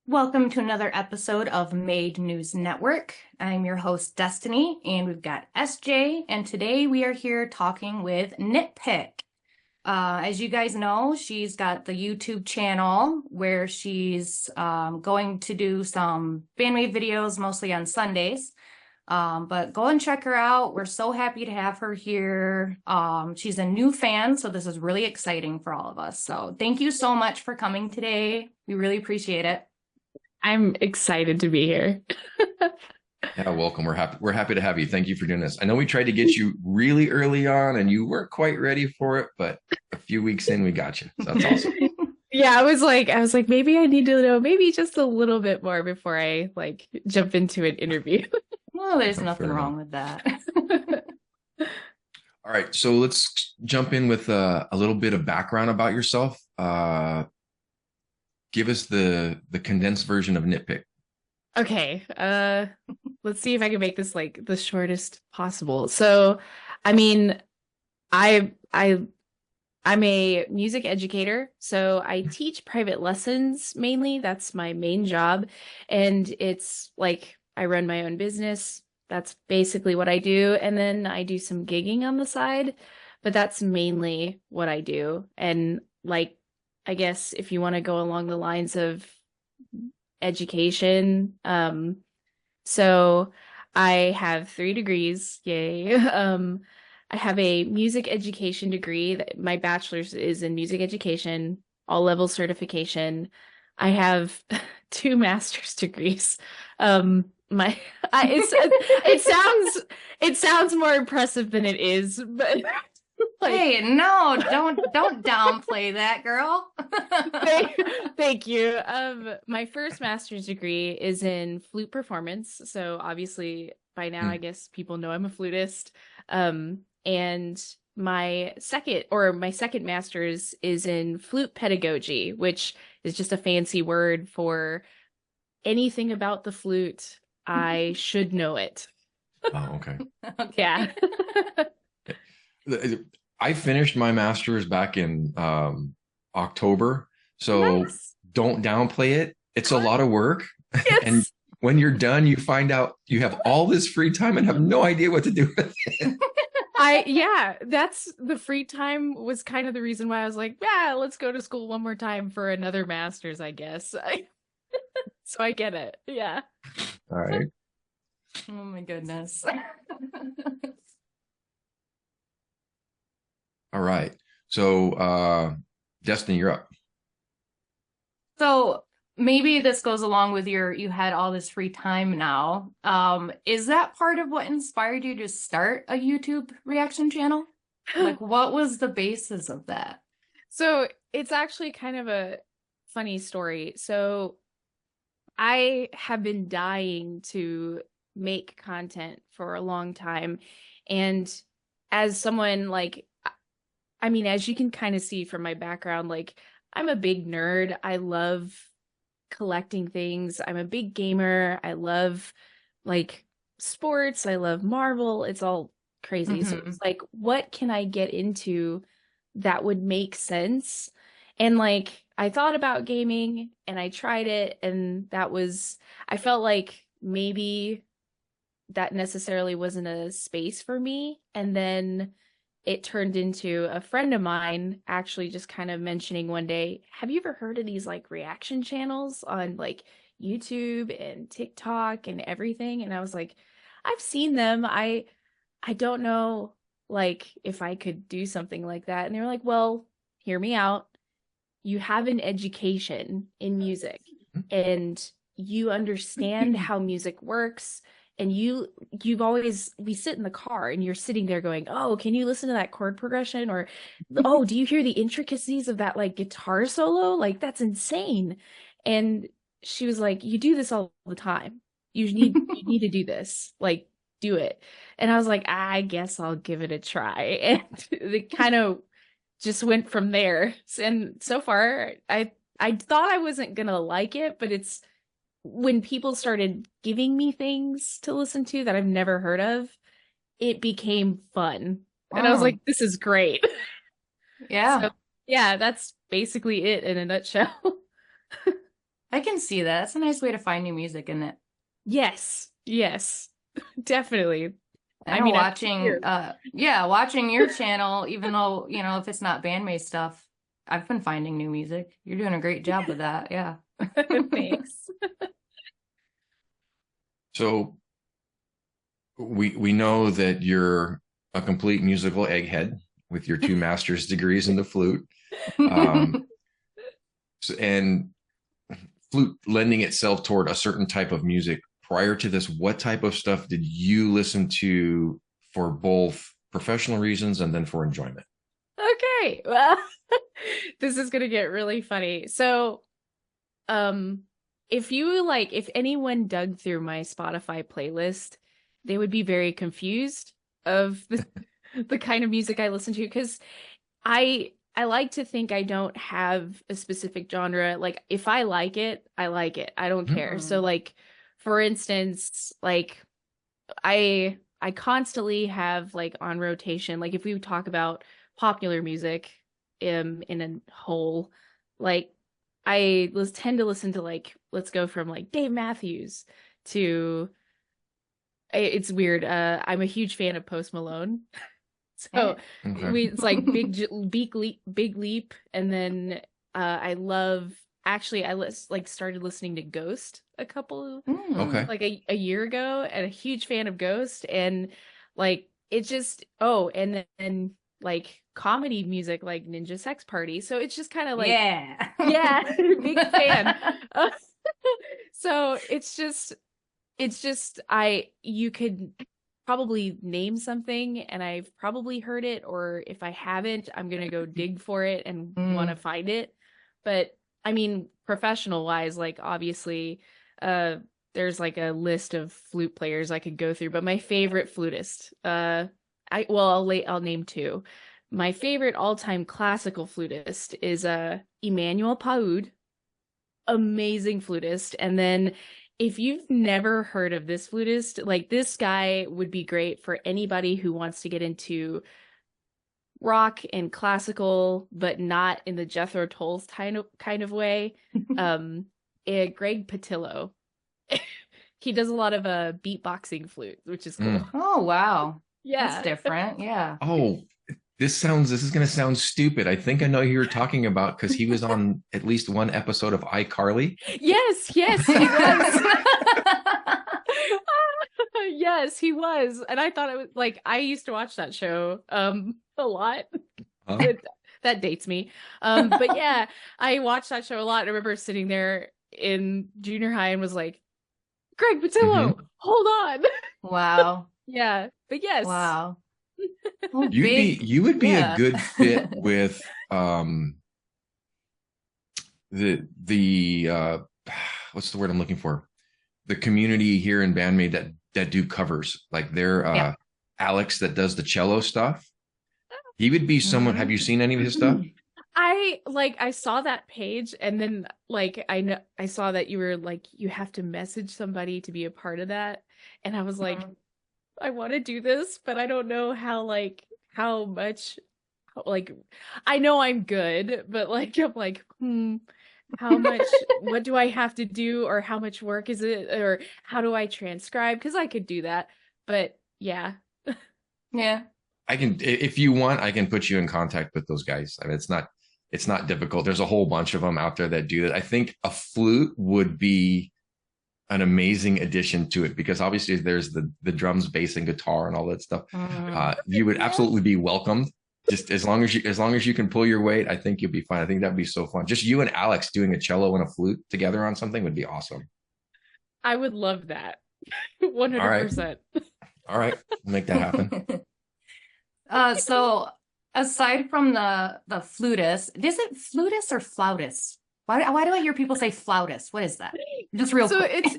Welcome to another episode of Made News Network. I'm your host, Destiny, and we've got SJ, and today we are here talking with NittPicc. As you guys know, she's got the YouTube channel where she's going to do some Band-Maid videos, mostly on Sundays. But go and check her out. We're so happy to have her here. She's a new fan, so this is really exciting for all of us. So thank you so much for coming today. We really appreciate it. I'm excited to be here. Yeah, welcome. We're happy to have you. Thank you for doing this. I know we tried to get you really early on and you weren't quite ready for it, but a few weeks in we got you. So that's awesome. Yeah, I was like, maybe I need to know maybe just a little bit more before I jump into an interview. Well, there's nothing wrong with that. All right, so let's jump in with a little bit of background about yourself. Give us the condensed version of NittPicc. Okay, let's see if I can make this like the shortest possible. So, I mean, I'm a music educator, so I teach private lessons mainly. That's my main job, and it's like I run my own business. That's basically what I do, and then I do some gigging on the side, but that's mainly what I do. And like, I guess if you want to go along the lines of education, so I have 3 degrees, yay. I have a music education degree. My bachelor's is in music education, all level certification. I have 2 master's degrees. It sounds more impressive than it is, but hey, no, don't downplay that, girl. Thank you. My first master's degree is in flute performance. So obviously by now I guess people know I'm a flutist. And my second master's is in flute pedagogy, which is just a fancy word for anything about the flute. I should know it. Oh, okay. Yeah. I finished my master's back in October, so Nice. don't downplay it. It's a lot of work. Yes. And when you're done, you find out you have all this free time and have no idea what to do with it. That's the free time was kind of the reason why I was like, yeah, let's go to school one more time for another master's, I guess. So I get it. Yeah. All right. Oh my goodness. All right. So, Destiny, you're up. So maybe this goes along with you had all this free time now. Is that part of what inspired you to start a YouTube reaction channel? Like, what was the basis of that? So it's actually kind of a funny story. So I have been dying to make content for a long time. And as someone as you can kind of see from my background, like I'm a big nerd. I love collecting things. I'm a big gamer. I love like sports. I love Marvel. It's all crazy. So it's like, what can I get into that would make sense? And like, I thought about gaming and I tried it, and I felt like maybe that necessarily wasn't a space for me. And then it turned into a friend of mine actually just kind of mentioning one day, have you ever heard of these like reaction channels on like YouTube and TikTok and everything? And I was like, I've seen them. I don't know like if I could do something like that. And they were like, well, hear me out. You have an education in music and you understand how music works. And we sit in the car and you're sitting there going, oh, can you listen to that chord progression? Or, oh, do you hear the intricacies of that like guitar solo? Like, that's insane. And she was like, you do this all the time. You need to do this. Like, do it. And I was like, I guess I'll give it a try. And it kind of just went from there. And so far, I thought I wasn't gonna like it, but it's when people started giving me things to listen to that I've never heard of, it became fun. And I was like, this is great. Yeah. So, yeah, that's basically it in a nutshell. I can see that. That's a nice way to find new music, isn't it? Yes, definitely. I mean, watching your channel, even though, if it's not Band-Maid stuff, I've been finding new music. You're doing a great job with that. Yeah. Thanks. So we know that you're a complete musical egghead with your 2 master's degrees in the flute. And flute lending itself toward a certain type of music. Prior to this, what type of stuff did you listen to for both professional reasons and then for enjoyment? Okay, well, this is gonna get really funny. So, if anyone dug through my Spotify playlist, they would be very confused of the kind of music I listen to, because I like to think I don't have a specific genre. Like, if I like it, I like it. I don't care. So, like, for instance, like, I constantly have, like, on rotation, like, if we talk about popular music in a whole, like, I tend to listen to, like, let's go from, like, Dave Matthews to, it's weird, I'm a huge fan of Post Malone. So it's like big leap, and then I started listening to Ghost like a year ago, and a huge fan of Ghost, and like it just and then like comedy music like Ninja Sex Party. So it's just kind of like big fan. So it's just you could probably name something and I've probably heard it, or if I haven't, I'm gonna go dig for it and want to find it. But I mean, professional wise, like, obviously there's like a list of flute players I could go through, but my favorite flutist, I'll name 2. My favorite all-time classical flutist is Emmanuel Paoud, amazing flutist. And then if you've never heard of this flutist, like, this guy would be great for anybody who wants to get into rock and classical, but not in the Jethro Tull kind of way. Greg Patillo. He does a lot of beatboxing flute, which is cool. Oh, wow. Yeah. That's different. Yeah. Oh, this is going to sound stupid. I think I know who you're talking about, because he was on at least one episode of iCarly. Yes, he was. Yes, he was. And I thought it was like, I used to watch that show a lot. That dates me. But yeah, I watched that show a lot. I remember sitting there in junior high and was like, Greg Patillo, hold on. Wow. Yeah, but yes. Wow. You would be a good fit with the what's the word I'm looking for? The community here in Band-Maid that do covers. Like, they're Alex that does the cello stuff. He would be someone. Have you seen any of his stuff? I saw that page, and then like I saw that you were like, you have to message somebody to be a part of that, and I was like, I want to do this, but I don't know how much, like, I know I'm good, but like, I'm like, how much, what do I have to do, or how much work is it, or how do I transcribe? Because I could do that, but yeah. I can, if you want, I can put you in contact with those guys. I mean, it's not difficult. There's a whole bunch of them out there that do that. I think a flute would be an amazing addition to it, because obviously there's the drums, bass, and guitar and all that stuff. You would absolutely be welcomed. Just as long as you can pull your weight, I think you'll be fine. I think that'd be so fun. Just you and Alex doing a cello and a flute together on something would be awesome. I would love that. 100%. All right. Make that happen. So aside from the flutist, is it flutist or flautist? Why do I hear people say flautist? What is that? Just real quick. It's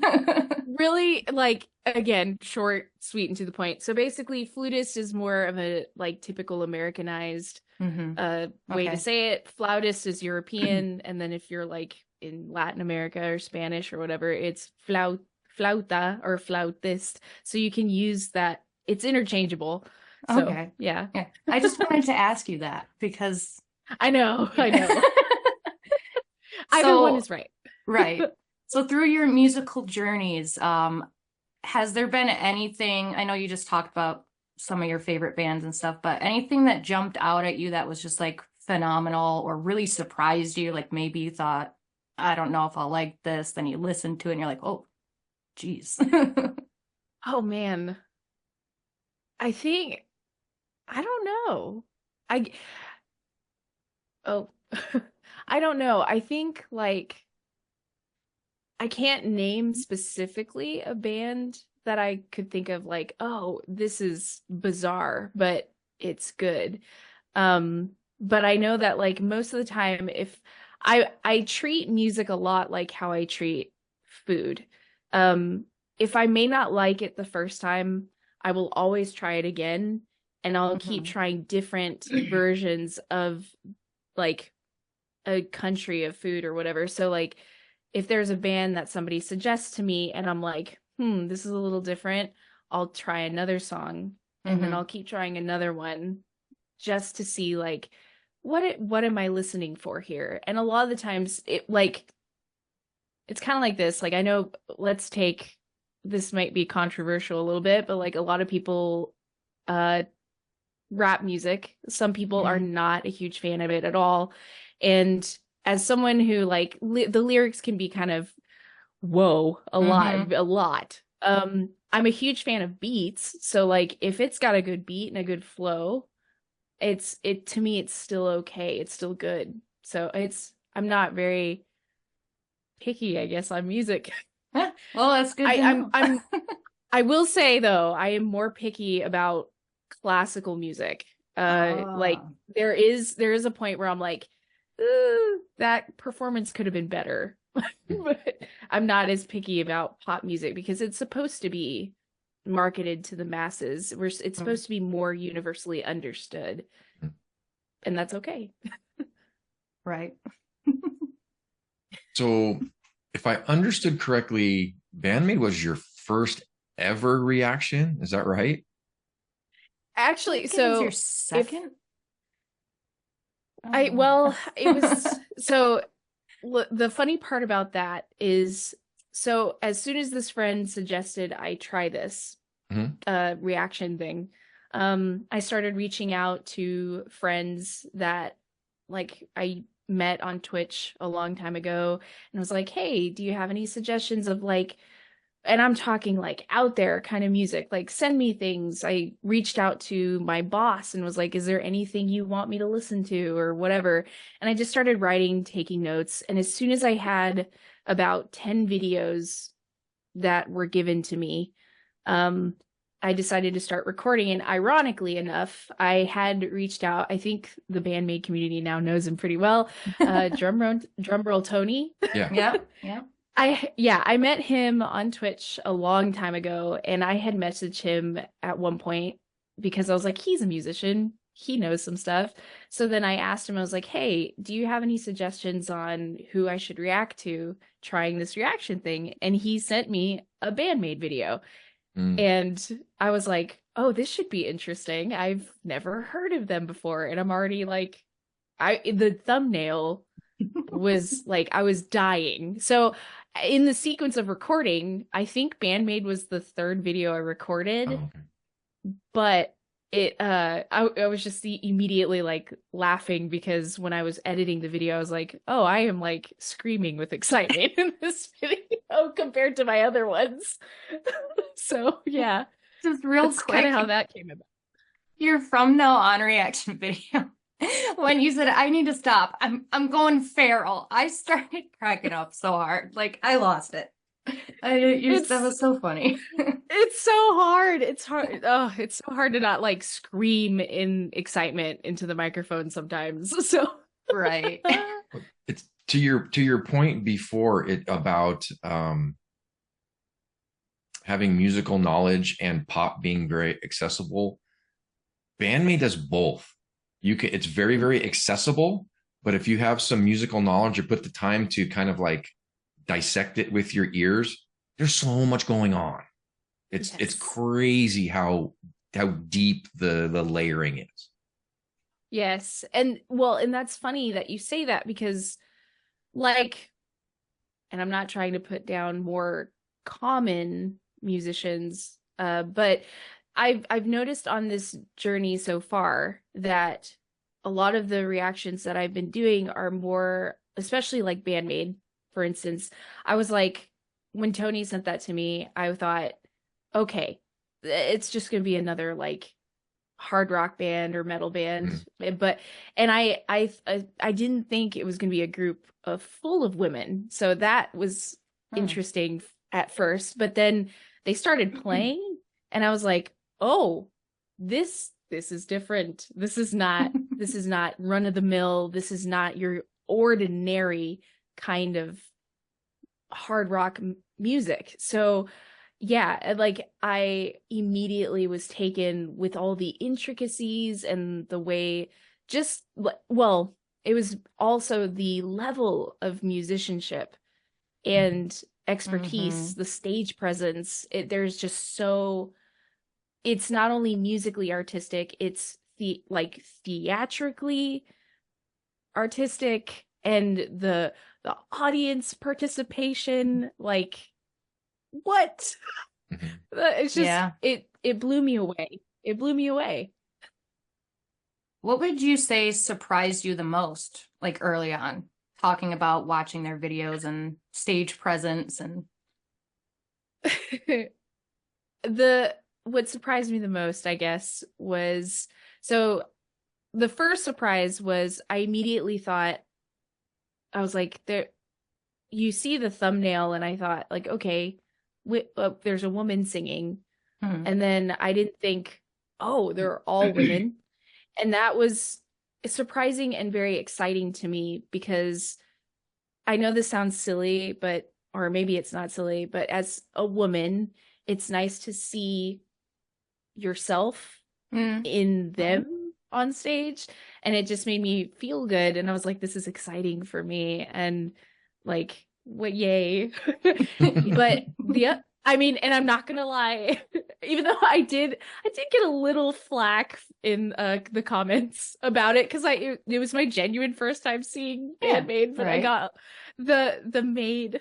really, like, again, short, sweet, and to the point. So basically, flutist is more of a like typical Americanized way to say it. Flautist is European, and then if you're like in Latin America or Spanish or whatever, it's flauta or flautist. So you can use that. It's interchangeable. So, okay. Yeah. I just wanted to ask you that because I know. Either one is right. Right. So through your musical journeys, has there been anything, I know you just talked about some of your favorite bands and stuff, but anything that jumped out at you that was just like phenomenal or really surprised you? Like maybe you thought, I don't know if I'll like this, then you listen to it and you're like, oh, geez. Oh man. I think I don't know. I oh I don't know. I think like I can't name specifically a band that I could think of like, oh, this is bizarre, but it's good. But I know that like most of the time if I treat music a lot like how I treat food. If I may not like it the first time, I will always try it again and I'll keep Mhm. trying different versions of like a country of food or whatever. So like if there's a band that somebody suggests to me and I'm like, this is a little different, I'll try another song and then Mhm. I'll keep trying another one just to see like what am I listening for here? And a lot of the times it like it's kind of like this. Like I know let's take this might be controversial a little bit, but like a lot of people uh rap music. Some people are Mhm. not a huge fan of it at all. And as someone who like the lyrics can be kind of whoa, Mhm. a lot. I'm a huge fan of beats, so like if it's got a good beat and a good flow, it to me it's still okay. It's still good. So I'm not very picky, I guess, on music. Yeah, well, that's good I, to I'm know. I'm I will say though, I am more picky about classical music. Like Ah. there is a point where I'm like, that performance could have been better. But I'm not as picky about pop music because it's supposed to be marketed to the masses. It's Mm. supposed to be more universally understood, and that's okay. Right. So, if I understood correctly, Band-Maid was your first ever reaction. Is that right? I Actually, think it was your so if second. I I don't well, it was know. so the funny part about that is so as soon as this friend suggested I try this Mhm. reaction thing, I started reaching out to friends that like I met on Twitch a long time ago and was like, "Hey, do you have any suggestions of like," and I'm talking like out there kind of music, like send me things. I reached out to my boss and was like, is there anything you want me to listen to or whatever? And I just started writing, taking notes. And as soon as I had about 10 videos that were given to me, um, I decided to start recording. And ironically enough, I had reached out. I think the Band-Maid community now knows him pretty well. Drum roll Tony. Yeah. Yeah, yeah. I met him on Twitch a long time ago and I had messaged him at one point because I was like, he's a musician. He knows some stuff. So then I asked him, I was like, hey, do you have any suggestions on who I should react to trying this reaction thing? And he sent me a Band-Maid video. Mm. And I was like, oh, this should be interesting. I've never heard of them before. And I'm already like, the thumbnail was like I was dying. So in the sequence of recording, I think Band-Maid was the third video I Oh, recorded, okay. but I was just immediately like laughing because when I was editing the video, I was like, oh, I am like screaming with excitement in this video compared to my other ones. So yeah, Just real that's kind of quick, how that came about. your from now on reaction video. When you said I need to stop, I'm going feral. I started cracking up so hard. Like I lost it. That It's was so funny. It's so hard. It's hard. Oh, it's so hard to not like scream in excitement into the microphone sometimes. So, Right. It's to your point before it about having musical knowledge and pop being very accessible. Bandmate does both. It's very, very accessible, but if you have some musical knowledge or put the time to kind of like dissect it with your ears, there's so much going on. It's Yes. crazy how deep the layering is. yes. And well, and that's funny that you say that because like and I'm not trying to put down more common musicians, but I've noticed on this journey so far that a lot of the reactions that I've been doing are more, especially like Band-Maid, for instance. I was like, when Tony sent that to me, I thought, okay, it's just gonna be another like hard rock band or metal band. But and I didn't think it was gonna be a group of full of women. So that was interesting at first. But then they started playing, and I was like, oh, this is different. This is not run of the mill. This is not your ordinary kind of hard rock music. So yeah, like I immediately was taken with all the intricacies and the way, just well, it was also the level of musicianship and expertise, the stage presence. There's just so, it's not only musically artistic, it's theatrically artistic, and the audience participation, like what? It's just it blew me away. It blew me away. What would you say surprised you the most, like early on, talking about watching their videos and stage presence and what surprised me the most, I guess, was, so the first surprise was I immediately thought, I was like, there, you see the thumbnail, and I thought, like, okay, there's a woman singing. And then I didn't think, oh, they're all women. And that was surprising and very exciting to me, because I know this sounds silly, but, or maybe it's not silly, but as a woman, it's nice to see yourself in them on stage. And it just made me feel good. And I was like, this is exciting for me. And like, what, yay. But I mean, and I'm not gonna lie, even though I did get a little flack in the comments about it, because it was my genuine first time seeing Band-Maid, but I got the maid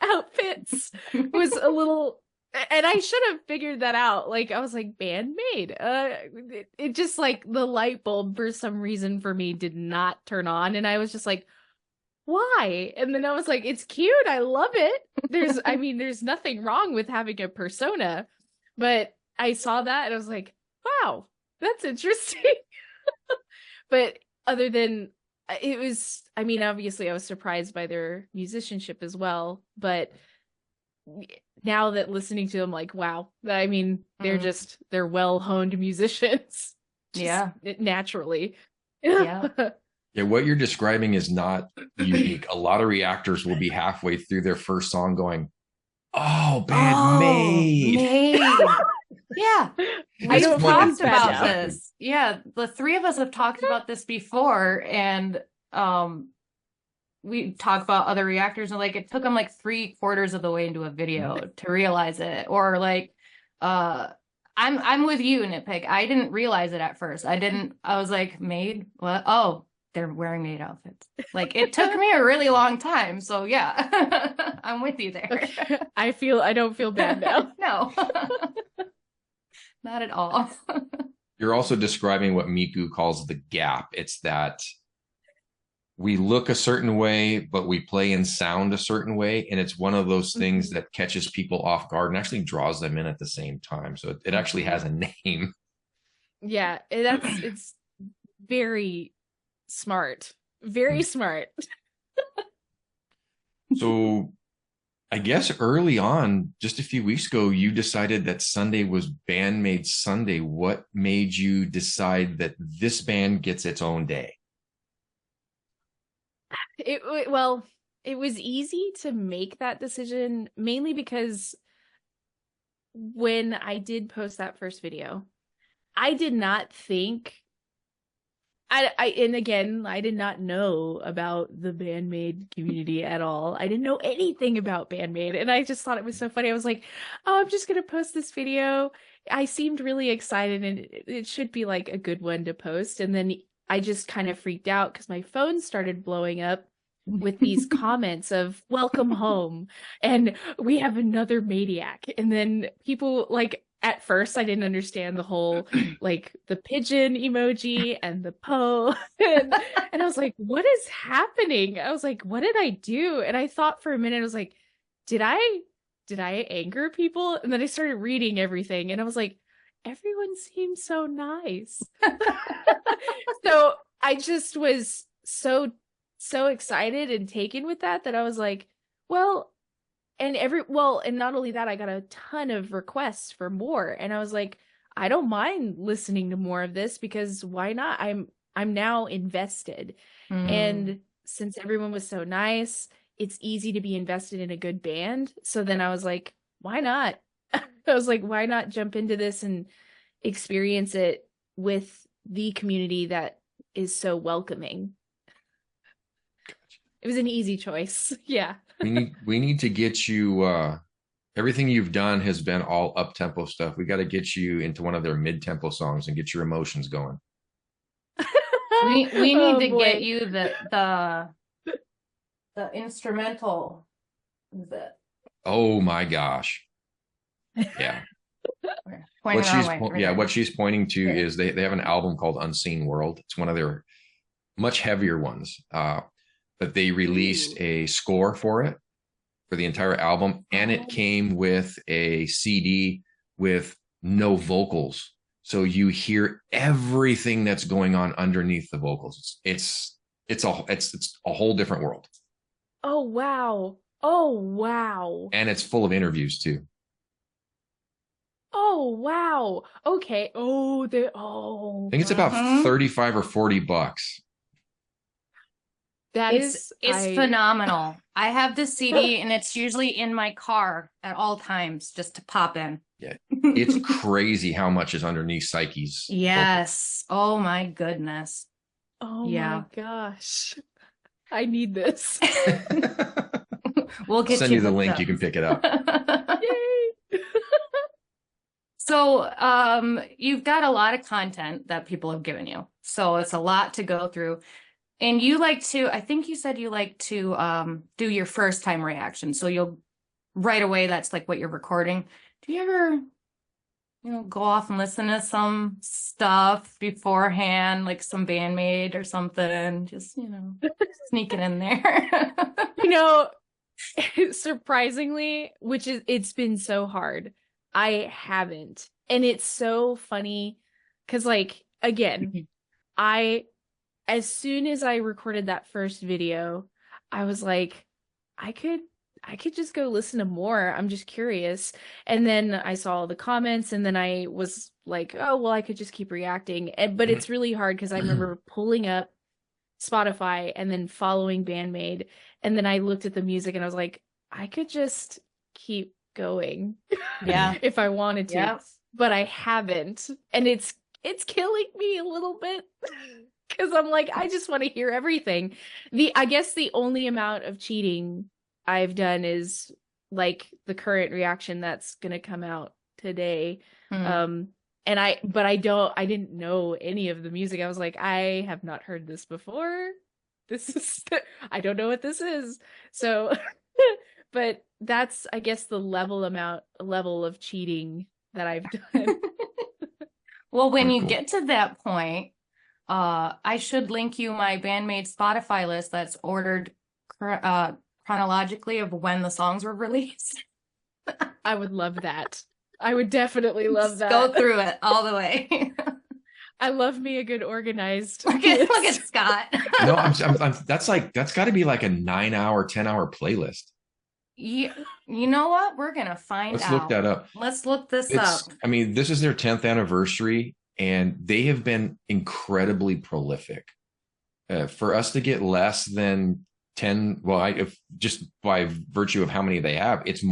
outfits was a little, and I should have figured that out. Like, I was like, Band-Maid. It just, like, the light bulb for some reason for me did not turn on, and I was just like, why? And then I was like, it's cute. I love it. There's nothing wrong with having a persona. But I saw that and I was like, wow, that's interesting. But other than, it was, obviously I was surprised by their musicianship as well. But now that listening to them, like, wow, they're well-honed musicians. Naturally. Yeah. Yeah, what you're describing is not unique. A lot of reactors will be halfway through their first song going, oh, Band-Maid. Yeah. We've talked about this. Yeah, the three of us have talked about this before, and we talk about other reactors, and like it took them like 3/4 of the way into a video to realize it. Or like I'm with you, Nitpick. I didn't realize it at first. I was like, Maid? What? Oh, they're wearing maid outfits. Like, it took me a really long time. So yeah, I'm with you there. Okay. I don't feel bad now. No, not at all. You're also describing what Miku calls the gap. It's that we look a certain way, but we play and sound a certain way. And it's one of those things that catches people off guard and actually draws them in at the same time. So it actually has a name. Yeah, it's very smart. Very smart. So I guess early on, just a few weeks ago, you decided that Sunday was Band-Maid Sunday. What made you decide that this band gets its own day? It was easy to make that decision, mainly because when I did post that first video, I did not think, and again, I did not know about the Band-Maid community at all. I didn't know anything about Band-Maid, and I just thought it was so funny. I was like, oh, I'm just going to post this video. I seemed really excited, and it should be like a good one to post. And then I just kind of freaked out because my phone started blowing up with these comments of welcome home and we have another maniac. And then people like, at first I didn't understand the whole like the pigeon emoji and the Poe and I was like, what is happening? I was like, what did I do? And I thought for a minute, I was like, did I anger people? And then I started reading everything and I was like, everyone seems so nice. So I just was so excited and taken with that I was like, well, and not only that, I got a ton of requests for more. And I was like, I don't mind listening to more of this because why not? I'm now invested. And since everyone was so nice, it's easy to be invested in a good band. So then I was like, why not? I was like, why not jump into this and experience it with the community that is so welcoming? It was an easy choice. Yeah. We need to get you everything you've done has been all up tempo stuff. We got to get you into one of their mid tempo songs and get your emotions going. We need to get you the instrumental. Is it? Oh my gosh. Yeah. What she's pointing to is they have an album called Unseen World. It's one of their much heavier ones. But they released a score for it for the entire album, and it came with a CD with no vocals, so you hear everything that's going on underneath the vocals. It's a whole different world. Oh wow. And it's full of interviews too. Oh wow. Okay. I think it's about 35 or $40. It's phenomenal. I have this CD and it's usually in my car at all times just to pop in. Yeah. It's crazy how much is underneath Psyche's. Yes. Vocals. Oh my goodness. Oh my gosh. I need this. We'll get send you the link. You can pick it up. Yay. So you've got a lot of content that people have given you. So it's a lot to go through. And you like to, I think you said you like to do your first time reaction. So you'll right away, that's like what you're recording. Do you ever, go off and listen to some stuff beforehand, like some Band-Maid or something? Just, sneak it in there. Surprisingly, it's been so hard. I haven't. And it's so funny because again, as soon as I recorded that first video, I was like, I could just go listen to more. I'm just curious. And then I saw the comments and then I was like, oh, well, I could just keep reacting. But it's really hard because I remember pulling up Spotify and then following Band-Maid. And then I looked at the music and I was like, I could just keep going. Yeah. If I wanted to. Yep. But I haven't. And it's killing me a little bit. Because I'm like, I just want to hear everything. I guess the only amount of cheating I've done is like the current reaction that's gonna come out today. And I didn't know any of the music. I was like, I have not heard this before. I don't know what this is. So, but that's, I guess, the level of cheating that I've done. Well, when you get to that point, I should link you my Band-Maid Spotify list that's ordered chronologically of when the songs were released. I would love that. I would definitely love that. Go through it all the way. I love me a good organized. Look at Scott. No, that's got to be like a 9-hour, 10-hour playlist. You know what? We're gonna find out. Let's look that up. Let's look this up. I mean, this is their 10th anniversary, and they have been incredibly prolific. For us to get less than 10, if just by virtue of how many they have, it's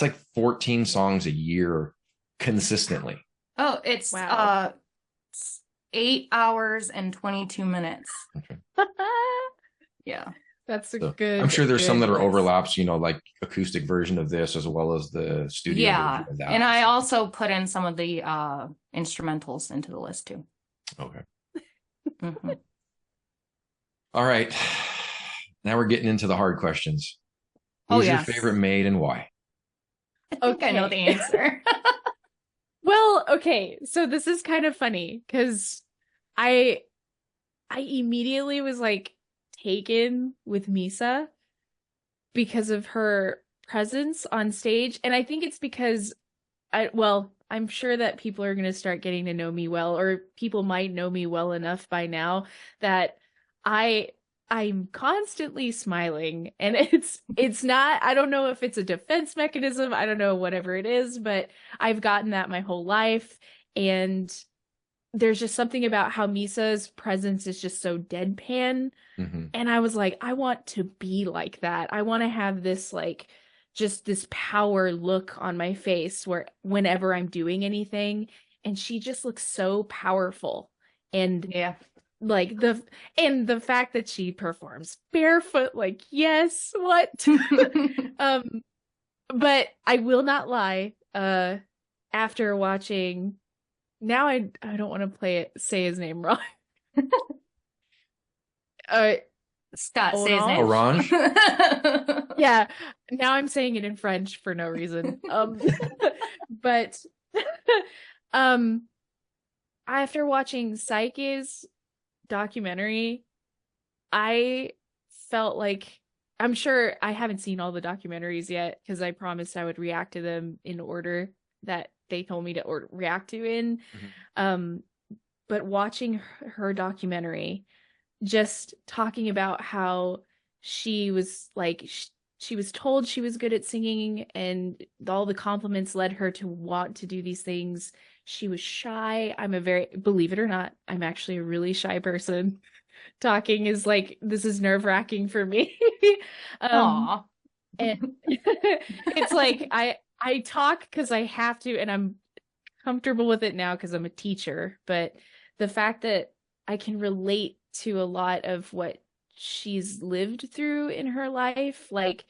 like 14 songs a year consistently. Oh, it's wow. 8 hours and 22 minutes. Okay. Yeah. That's good. I'm sure there's some that are overlaps, like acoustic version of this as well as the studio version of that. And I also put in some of the instrumentals into the list too. Okay. Mm-hmm. All right. Now we're getting into the hard questions. Oh, Who's your yes. favorite maid and why? I think I know the answer. Well, okay, so this is kind of funny because I immediately was like taken with Misa because of her presence on stage. And I think it's because I'm sure that people are going to start getting to know me well, or people might know me well enough by now that I'm constantly smiling, and it's not, I don't know if it's a defense mechanism, I don't know, whatever it is, but I've gotten that my whole life. And there's just something about how Misa's presence is just so deadpan. Mm-hmm. And I was like, I want to be like that. I want to have this like just this power look on my face where whenever I'm doing anything, and she just looks so powerful. And Yeah. like the fact that she performs barefoot, like, yes, what? But I will not lie, after watching, now I don't want to say his name wrong. Scott, say his name. Orange? Yeah, now I'm saying it in French for no reason. But after watching Psyche's documentary, I felt like, I'm sure I haven't seen all the documentaries yet because I promised I would react to them in order that they told me to react to in. Mm-hmm. But watching her documentary, just talking about how she was like, she was told she was good at singing, and all the compliments led her to want to do these things. She was shy. Believe it or not, I'm actually a really shy person. Talking is like, this is nerve-wracking for me. Aw. And it's like, I talk because I have to, and I'm comfortable with it now because I'm a teacher. But the fact that I can relate to a lot of what she's lived through in her life, like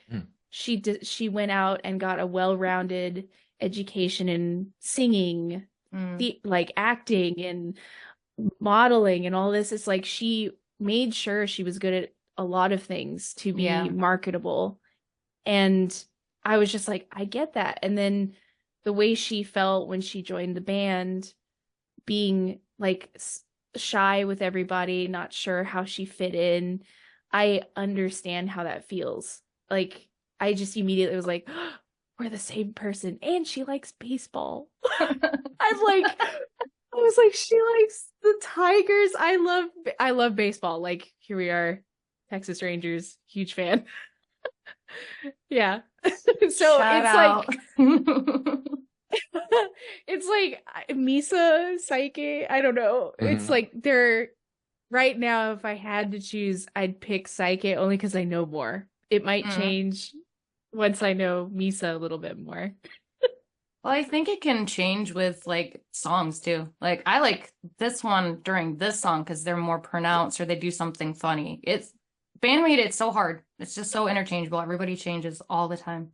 she went out and got a well-rounded education in singing, like acting and modeling and all this. It's like she made sure she was good at a lot of things to be marketable. And I was just like, I get that. And then the way she felt when she joined the band, being like shy with everybody, not sure how she fit in, I understand how that feels. Like, I just immediately was like, oh, we're the same person, and she likes baseball. I was like, she likes the Tigers. I love baseball. Like, here we are, Texas Rangers, huge fan. Yeah. So Shout out. It's like Misa, Psyche, I don't know. Mm-hmm. It's like they're right now, if I had to choose, I'd pick Psyche only because I know more. It might change once I know Misa a little bit more. Well, I think it can change with like songs too. Like I like this one during this song because they're more pronounced or they do something funny. It's Band-Maid, it's so hard. It's just so interchangeable. Everybody changes all the time.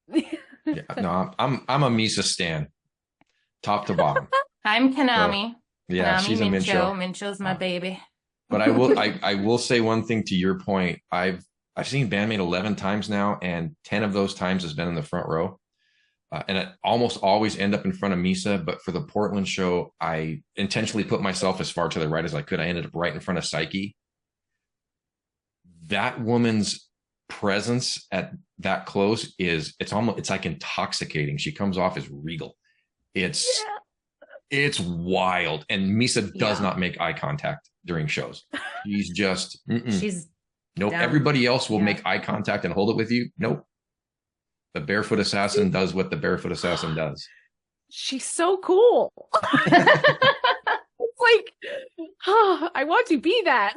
Yeah, no, I'm a Misa stan, top to bottom. I'm Konami. So, yeah, Konami, she's a Mincho. Mincho's my baby. But I will say one thing to your point. I've seen Band-Maid 11 times now, and 10 of those times has been in the front row. And I almost always end up in front of Misa, but for the Portland show, I intentionally put myself as far to the right as I could. I ended up right in front of Psyche. That woman's presence at that close it's like intoxicating. She comes off as regal. It's wild. And Misa does not make eye contact during shows. She's just she's nope. down. Everybody else will make eye contact and hold it with you. Nope. The barefoot assassin does what the barefoot assassin does. She's so cool. It's like, I want to be that.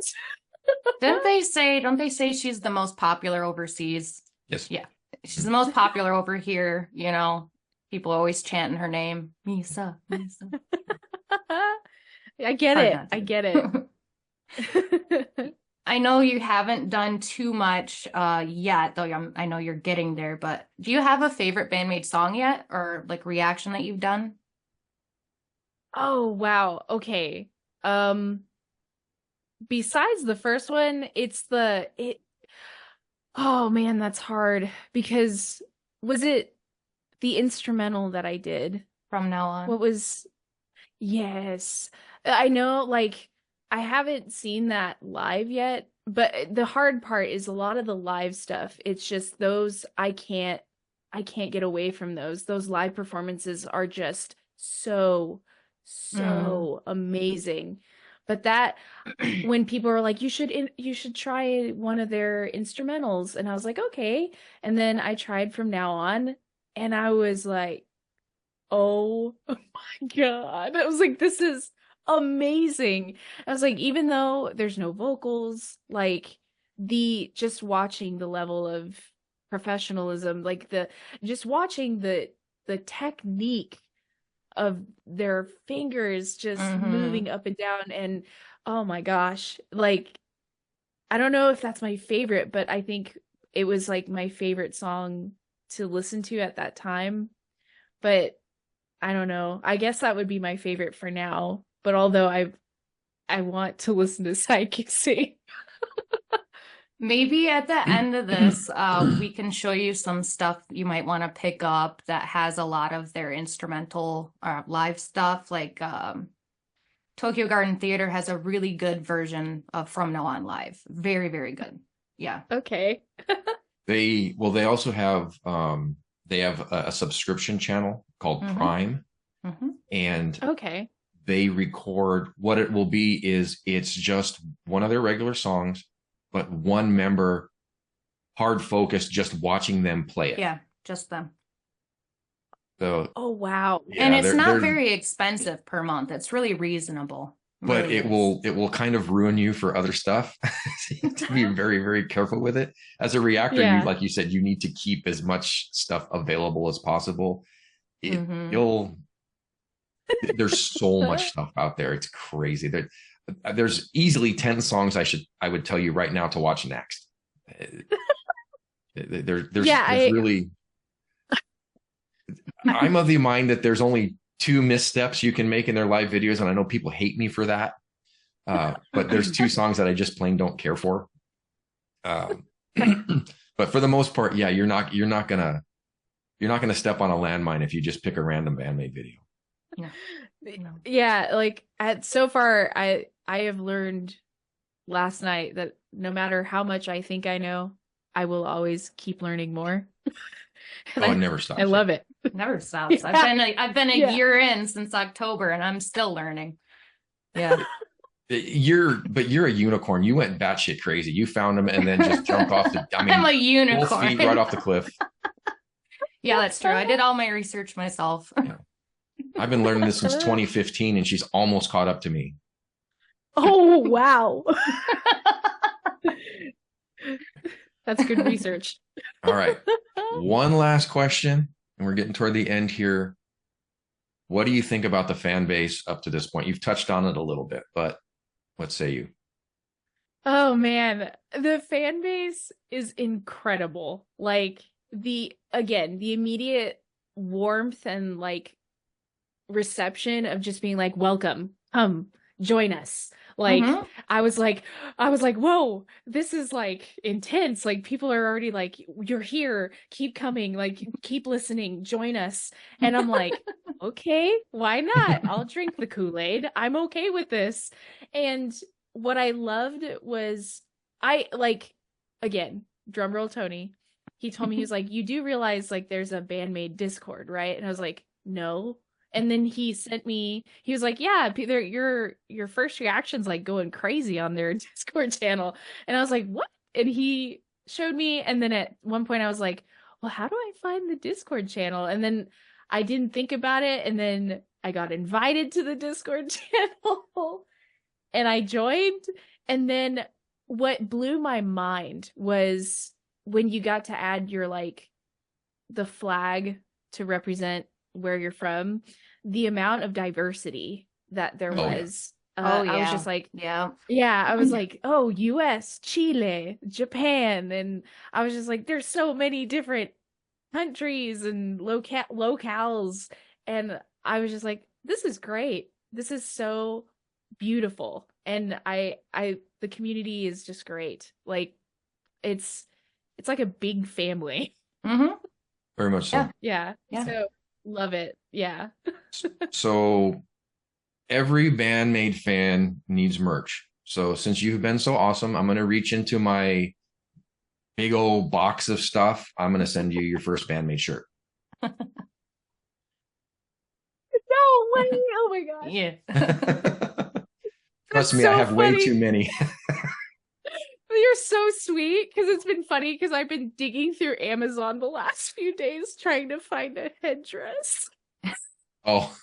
Don't they say she's the most popular overseas? Yes. Yeah. She's the most popular over here, you know. People always chanting her name. Misa, Misa. I get it. I know you haven't done too much yet, though I know you're getting there, but do you have a favorite Band-Maid song yet, or like reaction that you've done? Oh, wow. Okay. Besides the first one, Oh man, that's hard because was it the instrumental that I did? From now on. What was Yes. I know, like, I haven't seen that live yet, but the hard part is a lot of the live stuff. It's just those I can't get away from those. Those live performances are just so, Mm. so amazing. But that when people are like, you should try one of their instrumentals, and I was like, okay. And then I tried From Now On, and I was like, oh my God. I was like, this is amazing. I was like, even though there's no vocals, like the just watching the level of professionalism, like the just watching the technique of their fingers just Mm-hmm. moving up and down, and oh my gosh, like I don't know if that's my favorite, but I think it was like my favorite song to listen to at that time. But I don't know. I guess that would be my favorite for now. But although I want to listen to Psychic sing. Maybe at the end of this, we can show you some stuff you might want to pick up that has a lot of their instrumental live stuff. Like Tokyo Garden Theater has a really good version of From Now On Live. Very, very good. Yeah. Okay. They also have they have a subscription channel called Mm-hmm. Prime, Mm-hmm. and Okay. they record what it will be is it's just one of their regular songs, but one member hard focused just watching them play it. Yeah, just them. So Oh wow. yeah, And it's not they're very expensive per month. It's really reasonable. but Really it is. will kind of ruin you for other stuff. So you have to be very, very careful with it. As a reactor, you Yeah. like you said, you need to keep as much stuff available as possible. Mhm. There's so much stuff out there. It's crazy. There's easily 10 songs I would tell you right now to watch next. Yeah, There's really I'm of the mind that there's only two missteps you can make in their live videos, and I know people hate me for that. But there's two songs that I just plain don't care for. Um, but for the most part, yeah, you're not gonna step on a landmine if you just pick a random Band-Maid video. No. Yeah, like so far I have learned last night that no matter how much I think I know, I will always keep learning more. And Oh, it never stops. I love it. Never stops. Yeah. I've been a Yeah. year in since October and I'm still learning. Yeah. You're a unicorn. You went batshit crazy. You found them and then just jumped off the. I mean, I'm a both unicorn. feet right off the cliff. Yeah, that's true. I did all my research myself. Yeah. I've been learning this since 2015, and she's almost caught up to me. Oh wow. That's good research. All right. One last question, and we're getting toward the end here. What do you think about the fan base up to this point? You've touched on it a little bit, but what say you? Oh man, the fan base is incredible. Like the immediate warmth and like reception of just being like, welcome, come join us. Like Mhm. I was like, whoa, this is like intense. Like people are already like, you're here, keep coming, like keep listening, join us. And I'm like, okay, why not? I'll drink the Kool-Aid. I'm okay with this. And what I loved was again, drum roll Tony. He told me, he was like, you do realize like there's a Band-Maid Discord, right? And I was like, no. And then he sent me, he was like, yeah, your first reaction's like going crazy on their Discord channel. And I was like, what? And he showed me. And then at one point I was like, well, how do I find the Discord channel? And then I didn't think about it. And then I got invited to the Discord channel and I joined. And then what blew my mind was when you got to add your like the flag to represent where you're from, the amount of diversity that there was. Oh, I was yeah. just like, Yeah. I was like, oh, US, Chile, Japan. And I was just like, there's so many different countries and locales. And I was just like, this is great. This is so beautiful. And the community is just great. Like it's it's like a big family. Mm-hmm. Very much so. Yeah. Yeah. So love it. Yeah. So every Band-Maid fan needs merch. So since you've been so awesome, I'm going to reach into my big old box of stuff. I'm going to send you your first Band-Maid shirt. No way. Oh my gosh. Yeah. Trust That's me, I so have way funny. too many. You're so sweet because it's been funny because I've been digging through Amazon the last few days trying to find a headdress. Oh,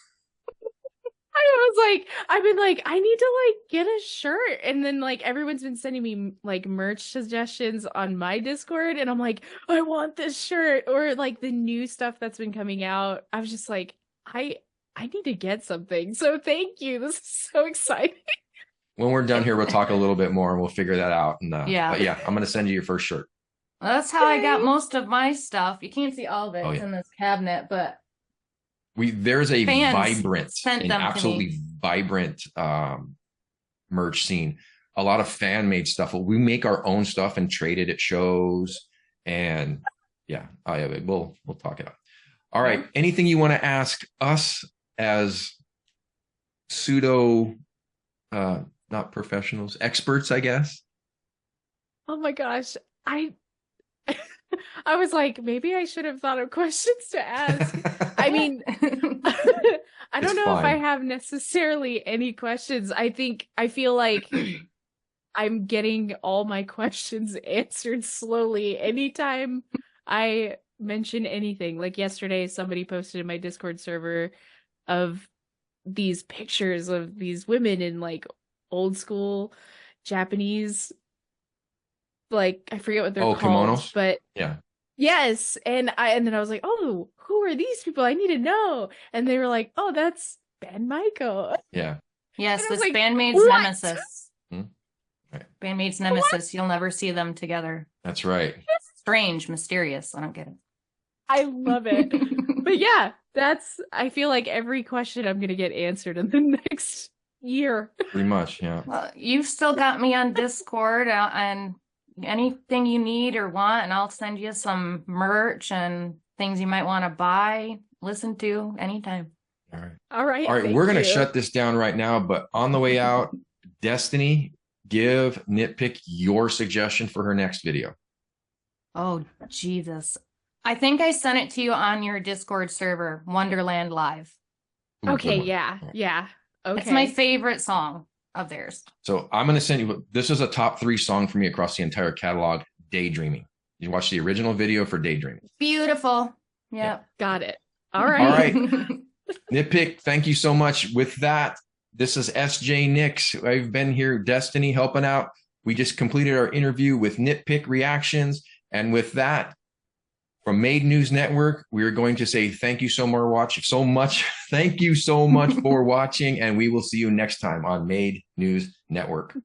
I've been like, I need to like get a shirt. And then like everyone's been sending me like merch suggestions on my Discord. And I'm like, I want this shirt or like the new stuff that's been coming out. I was just like, I need to get something. So thank you. This is so exciting. when we're done here, we'll talk a little bit more and we'll figure that out. And Yeah. but yeah, I'm going to send you your first shirt. Well, that's how I got most of my stuff. You can't see all of it Oh, yeah. in this cabinet, but There's a Fans vibrant, sent an them to absolutely me. vibrant merch scene. A lot of fan made stuff. We make our own stuff and trade it at shows. And yeah, we'll talk it out. All right. Anything you want to ask us as pseudo, not professionals, experts, I guess? Oh my gosh. I was like, maybe I should have thought of questions to ask. I mean, I don't know if I have necessarily any questions. I feel like I'm getting all my questions answered slowly anytime I mention anything. Like yesterday, somebody posted in my Discord server of these pictures of these women in like old school Japanese, like I forget what they're called, kimonos? but yeah. Yes, and then I was like, "Oh, who are these people? I need to know." And they were like, "Oh, that's Ben Michael." Yeah. yes, And I was this like, Band-Maid's "What?" nemesis. Right. Band-Maid's nemesis. You'll never see them together. That's right. Strange, mysterious. I don't get it. I love it. But yeah, I feel like every question I'm going to get answered in the next year. Pretty much, yeah. Well, you've still got me on Discord and anything you need or want, and I'll send you some merch and things you might want to buy, listen to anytime. All right. All right. All right, we're going to shut this down right now, but on the way out, Destiny, give Nitpick your suggestion for her next video. Oh, Jesus. I think I sent it to you on your Discord server, Wonderland Live. Ooh, Okay, good one. yeah. All right. Yeah. Okay. It's my favorite song of theirs. So I'm going to send you, this is a top 3 song for me across the entire catalog, Daydreaming. You watch the original video for Daydreaming. Beautiful. Yep. Got it. All right. All right. Nitpick, thank you so much. With that, this is SJ Nix. I've been here, Destiny, helping out. We just completed our interview with NittPicc Reactions. And with that, from Made News Network, we are going to say thank you so much. Thank you so much for watching, and we will see you next time on Made News Network.